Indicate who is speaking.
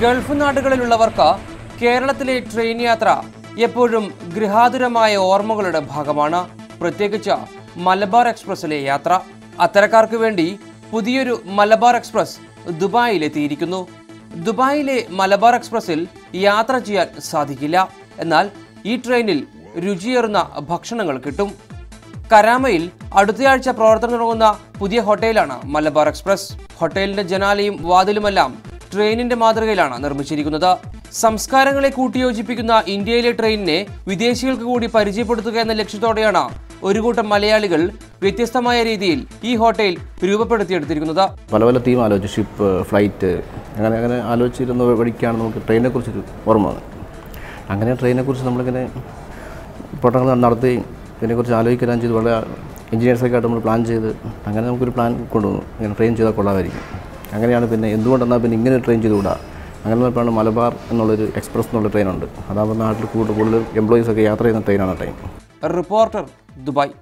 Speaker 1: Gulf നാടുകളിലുള്ളവർക്ക് കേരളത്തിലെ train യാത്ര എപ്പോഴും ഗൃഹാതുരമായ ഓർമ്മകളുടെ ഭാഗമാണ്. പ്രത്യേകിച്ച് മലബാർ എക്സ്പ്രസിലെ യാത്ര. അത്തരക്കാർക്ക് വേണ്ടി പുതിയൊരു മലബാർ എക്സ്പ്രസ് ദുബായിലെത്തിയിരിക്കുന്നു. ദുബായിലെ മലബാർ എക്സ്പ്രസിൽ യാത്ര ചെയ്യാൻ സാധിക്കില്ല. എന്നാൽ ഈ ട്രെയിനിൽ രുചിയേറുന്ന ഭക്ഷണങ്ങൾ കിട്ടും. കരാമയിൽ അടുത്തയാഴ്ച പ്രവർത്തനം തുടങ്ങുന്ന പുതിയ ഹോട്ടലാണ് മലബാർ എക്സ്പ്രസ്. ഹോട്ടലിന്റെ ജനാലയും വാതിലുമെല്ലാം ട്രെയിനിന്റെ മാതൃകയിലാണ് നിർമ്മിച്ചിരിക്കുന്നത്. സംസ്കാരങ്ങളെ കൂട്ടിയോജിപ്പിക്കുന്ന ഇന്ത്യയിലെ ട്രെയിനിനെ വിദേശികൾക്ക് കൂടി പരിചയപ്പെടുത്തുക എന്ന ലക്ഷ്യത്തോടെയാണ് ഒരു കൂട്ടം മലയാളികൾ വ്യത്യസ്തമായ രീതിയിൽ ഈ ഹോട്ടൽ രൂപപ്പെടുത്തിയെടുത്തിരിക്കുന്നത്.
Speaker 2: പല പല തീം ആലോചിച്ച് ഷിപ്പ്, ഫ്ലൈറ്റ്, അങ്ങനെ ആലോചിച്ചിരുന്ന വഴിക്കാണ് നമുക്ക് ട്രെയിനെ കുറിച്ചൊരു ഓർമ്മ. അങ്ങനെ ട്രെയിനെക്കുറിച്ച് നമ്മളിങ്ങനെ പ്രവർത്തനങ്ങൾ നടത്തുകയും ഇതിനെക്കുറിച്ച് ആലോചിക്കുകയും ചെയ്ത് വളരെ എഞ്ചിനീയേഴ്സൊക്കെ ആയിട്ട് നമ്മൾ പ്ലാൻ ചെയ്ത് അങ്ങനെ നമുക്കൊരു പ്ലാൻ കൊണ്ടുവന്നു. ഇങ്ങനെ ട്രെയിൻ ചെയ്താൽ കൊള്ളാമായിരിക്കും. അങ്ങനെയാണ് പിന്നെ എന്തുകൊണ്ടെന്നാൽ പിന്നെ ഇങ്ങനെ ട്രെയിൻ ചെയ്തുകൂടാ. അങ്ങനെ നോക്കിയാണ് മലബാർ എന്നുള്ളൊരു എക്സ്പ്രസ് എന്നുള്ള ട്രെയിനുണ്ട്. അതാകുമ്പോൾ നാട്ടിൽ കൂടുതൽ എംപ്ലോയീസൊക്കെ യാത്ര ചെയ്യുന്ന ട്രെയിനാണ് ട്രെയിൻ.
Speaker 1: Reporter, Dubai.